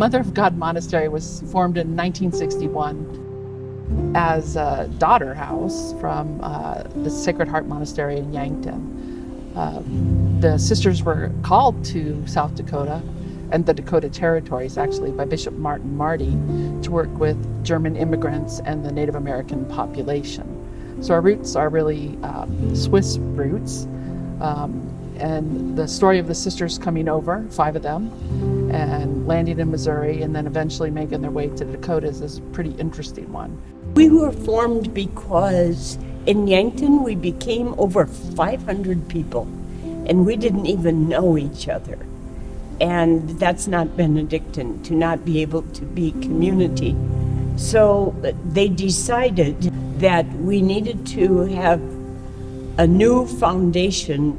Mother of God Monastery was formed in 1961 as a daughter house from the Sacred Heart Monastery in Yankton. The sisters were called to South Dakota and the Dakota Territories, actually, by Bishop Martin Marty to work with German immigrants and the Native American population. So our roots are really Swiss roots. And the story of the sisters coming over, 5 of them, and landing in Missouri and then eventually making their way to the Dakotas is a pretty interesting one. We were formed because in Yankton we became over 500 people and we didn't even know each other. And that's not Benedictine, to not be able to be community. So they decided that we needed to have a new foundation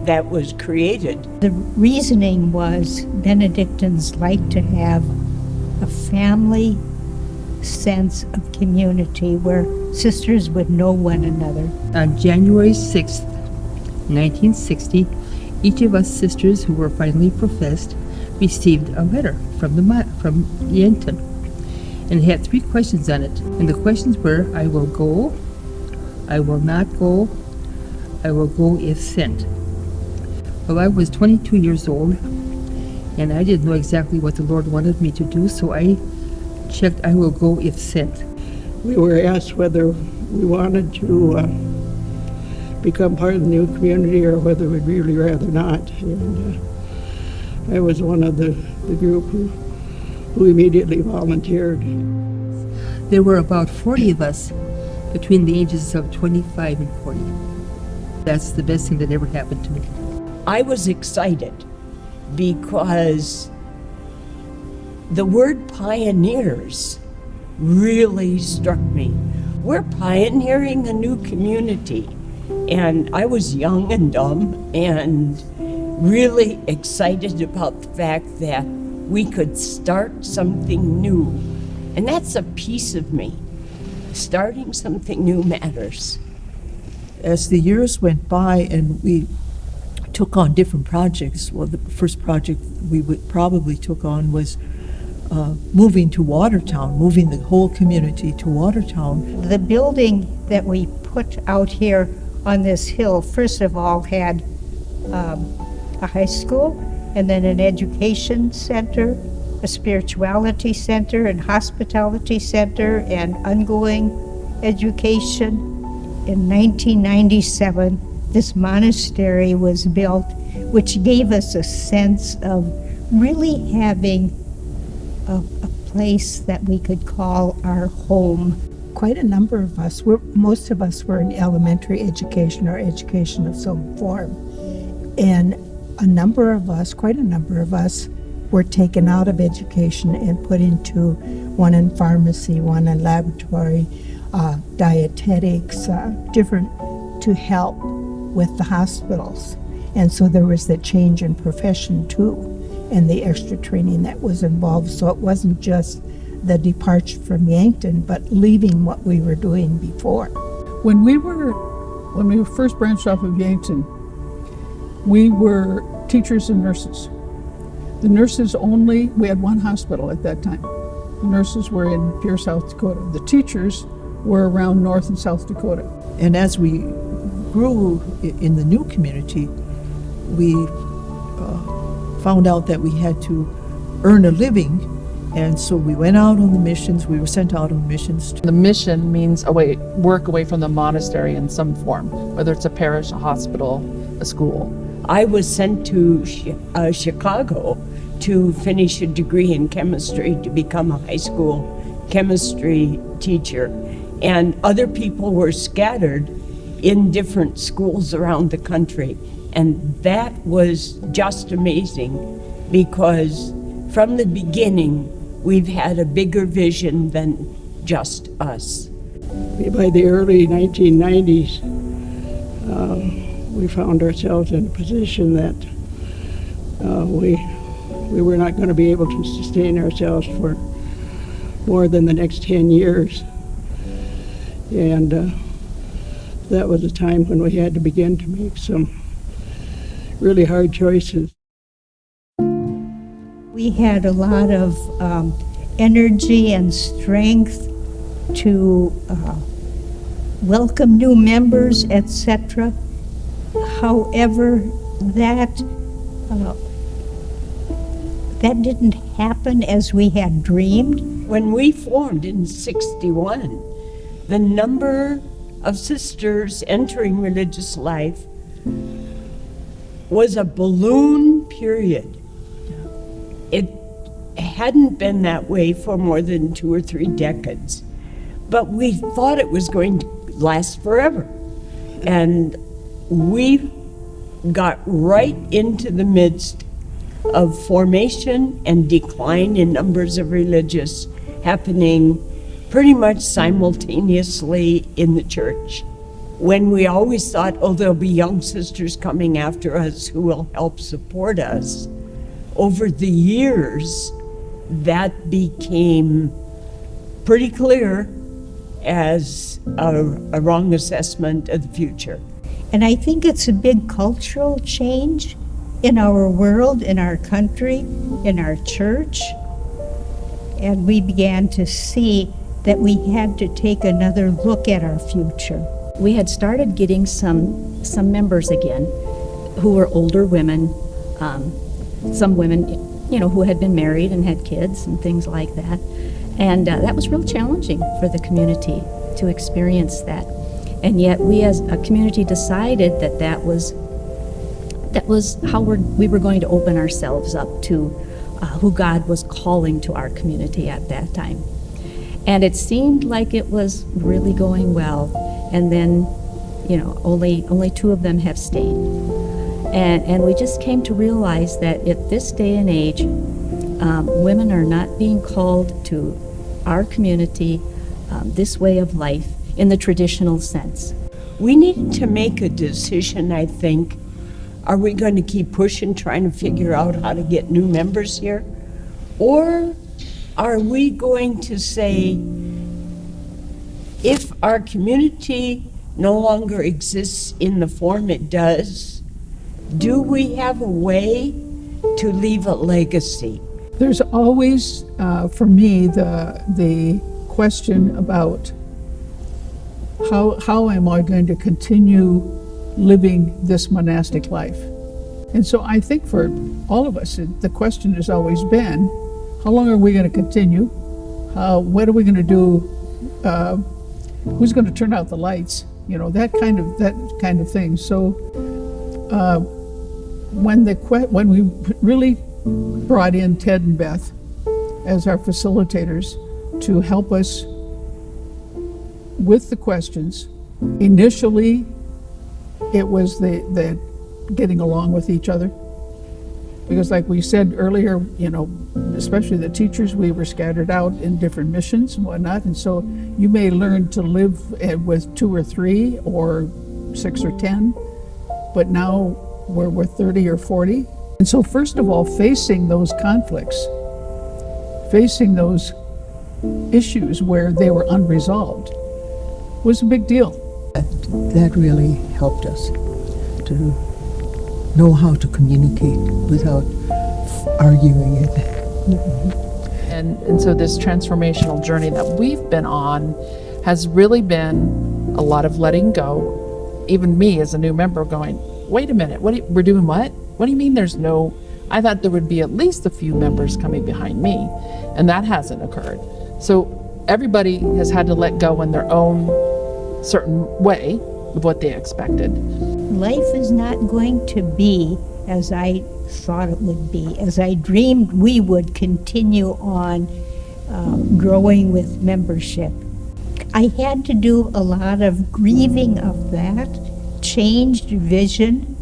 that was created. The reasoning was Benedictines like to have a family sense of community where sisters would know one another. On January 6th, 1960, each of us sisters who were finally professed received a letter from Yankton, and it had 3 questions on it. And the questions were, I will go, I will not go, I will go if sent. Well, I was 22 years old, and I didn't know exactly what the Lord wanted me to do, so I checked, I will go if sent. We were asked whether we wanted to become part of the new community or whether we'd really rather not. And I was one of the group who immediately volunteered. There were about 40 of us between the ages of 25 and 40. That's the best thing that ever happened to me. I was excited because the word pioneers really struck me. We're pioneering a new community. And I was young and dumb and really excited about the fact that we could start something new. And that's a piece of me. Starting something new matters. As the years went by and we took on different projects, well, the first project we probably took on was moving to Watertown, moving the whole community to Watertown. The building that we put out here on this hill, first of all, had a high school, and then an education center, a spirituality center, and hospitality center, and ongoing education. In 1997, this monastery was built, which gave us a sense of really having a place that we could call our home. Quite a number of us, most of us were in elementary education or education of some form. And quite a number of us were taken out of education and put into one in pharmacy, one in laboratory, dietetics, different to help with the hospitals. And so there was the change in profession too, and the extra training that was involved. So it wasn't just the departure from Yankton, but leaving what we were doing before. When we were first branched off of Yankton, we were teachers and nurses. The nurses we had one hospital at that time. The nurses were in Pierre, South Dakota. The teachers were around North and South Dakota. And as we grew in the new community, we found out that we had to earn a living. And so we went out on the missions. We were sent out on missions. The mission means work away from the monastery in some form, whether it's a parish, a hospital, a school. I was sent to Chicago to finish a degree in chemistry to become a high school chemistry teacher. And other people were scattered in different schools around the country. And that was just amazing because from the beginning, we've had a bigger vision than just us. By the early 1990s, we found ourselves in a position that we were not going to be able to sustain ourselves for more than the next 10 years. And that was a time when we had to begin to make some really hard choices. We had a lot of energy and strength to welcome new members, etc. However, that didn't happen as we had dreamed. When we formed in 61, the number of sisters entering religious life was a balloon period. It hadn't been that way for more than 2 or 3 decades, but we thought it was going to last forever. And we got right into the midst of formation and decline in numbers of religious happening pretty much simultaneously in the church. When we always thought, oh, there'll be young sisters coming after us who will help support us, over the years, that became pretty clear as a wrong assessment of the future. And I think it's a big cultural change in our world, in our country, in our church. And we began to see that we had to take another look at our future. We had started getting some members again who were older women, some women, who had been married and had kids and things like that. And that was real challenging for the community to experience that. And yet we as a community decided that was how we were going to open ourselves up to who God was calling to our community at that time. And it seemed like it was really going well. And then, only 2 of them have stayed. And we just came to realize that at this day and age, women are not being called to our community this way of life in the traditional sense. We needed to make a decision, I think. Are we going to keep pushing, trying to figure out how to get new members here? Or are we going to say, if our community no longer exists in the form it does, do we have a way to leave a legacy? There's always, for me, the question about how am I going to continue living this monastic life? And so I think for all of us, the question has always been, how long are we going to continue? What are we going to do? Who's going to turn out the lights? That kind of thing. So when we really brought in Ted and Beth as our facilitators to help us with the questions, initially it was the getting along with each other. Because like we said earlier, especially the teachers, we were scattered out in different missions and whatnot. And so you may learn to live with 2 or 3 or 6 or 10, but now we're 30 or 40. And so first of all, facing those conflicts, facing those issues where they were unresolved was a big deal. That really helped us to know how to communicate without arguing it. And so this transformational journey that we've been on has really been a lot of letting go. Even me as a new member going, wait a minute, we're doing what? What do you mean there's no, I thought there would be at least a few members coming behind me, and that hasn't occurred. So everybody has had to let go in their own certain way of what they expected. Life is not going to be as I thought it would be, as I dreamed we would continue on growing with membership. I had to do a lot of grieving of that, changed vision,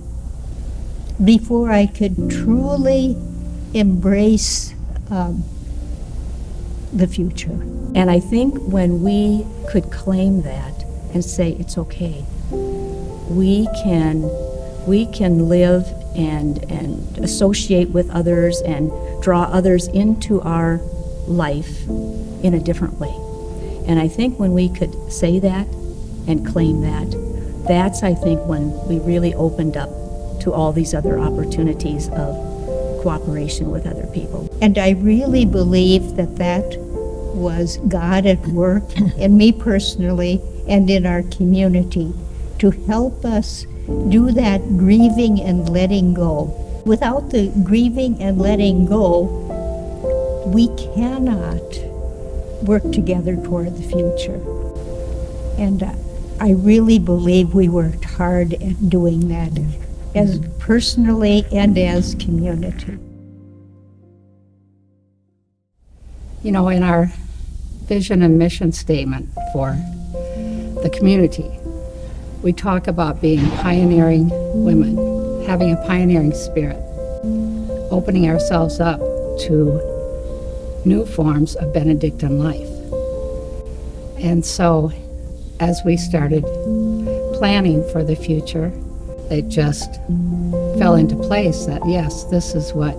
before I could truly embrace the future. And I think when we could claim that and say it's okay, we can live and associate with others and draw others into our life in a different way. And I think when we could say that and claim that, that's, I think, when we really opened up to all these other opportunities of cooperation with other people. And I really believe that that was God at work in me personally and in our community to help us do that grieving and letting go. Without the grieving and letting go, we cannot work together toward the future. And I really believe we worked hard at doing that, as personally and as community. You know, in our vision and mission statement for the community, we talk about being pioneering women, having a pioneering spirit, opening ourselves up to new forms of Benedictine life. And so, as we started planning for the future, it just fell into place that, yes, this is what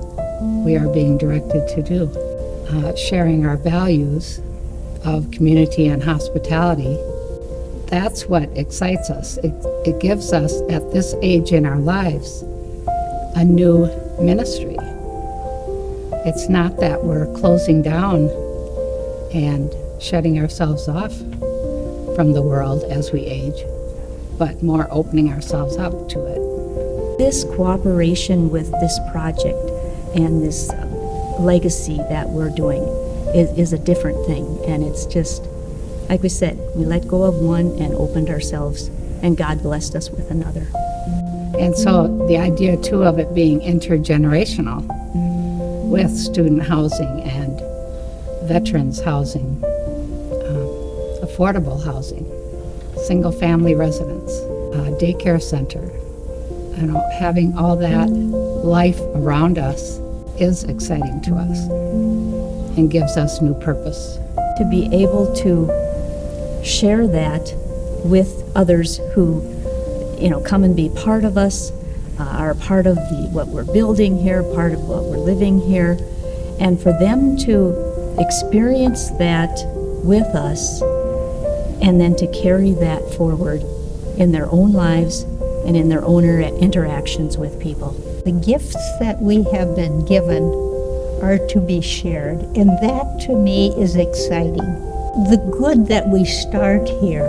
we are being directed to do. Sharing our values of community and hospitality, that's what excites us. It gives us, at this age in our lives, a new ministry. It's not that we're closing down and shutting ourselves off from the world as we age, but more opening ourselves up to it. This cooperation with this project and this legacy that we're doing is a different thing. And it's just, like we said, we let go of one and opened ourselves, and God blessed us with another. And so the idea, too, of it being intergenerational with student housing and veterans housing, affordable housing, single-family residence, daycare center, you know, having all that life around us is exciting to us and gives us new purpose. To be able to share that with others who, you know, come and be part of us, are part of what we're building here, part of what we're living here, and for them to experience that with us and then to carry that forward in their own lives and in their own interactions with people. The gifts that we have been given are to be shared, and that to me is exciting. The good that we start here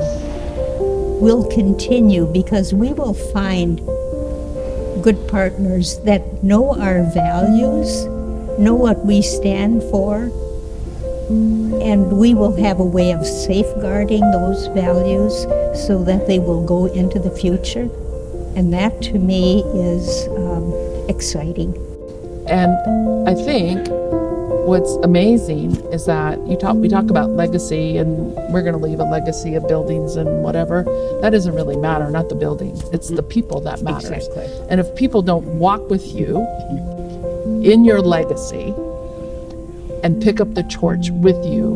will continue because we will find good partners that know our values, know what we stand for, and we will have a way of safeguarding those values so that they will go into the future. And that to me is exciting. And I think what's amazing is that we talk about legacy, and we're going to leave a legacy of buildings and whatever. That doesn't really matter, not the buildings. It's the people that matters. Exactly. And if people don't walk with you in your legacy and pick up the torch with you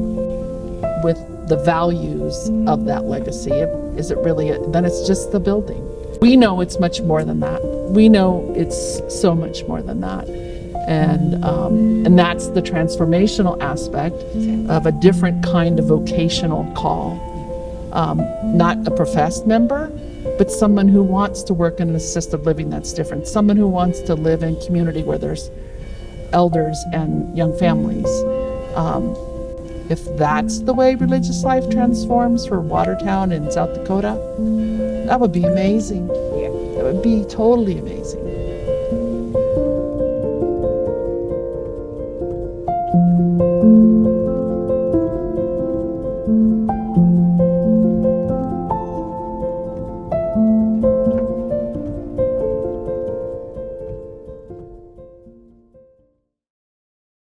with the values of that legacy, is it really then it's just the building. We know it's much more than that. We know it's so much more than that. And that's the transformational aspect of a different kind of vocational call. Not a professed member, but someone who wants to work in an assisted living that's different. Someone who wants to live in community where there's elders and young families. If that's the way religious life transforms for Watertown and South Dakota, that would be amazing. Yeah. That would be totally amazing.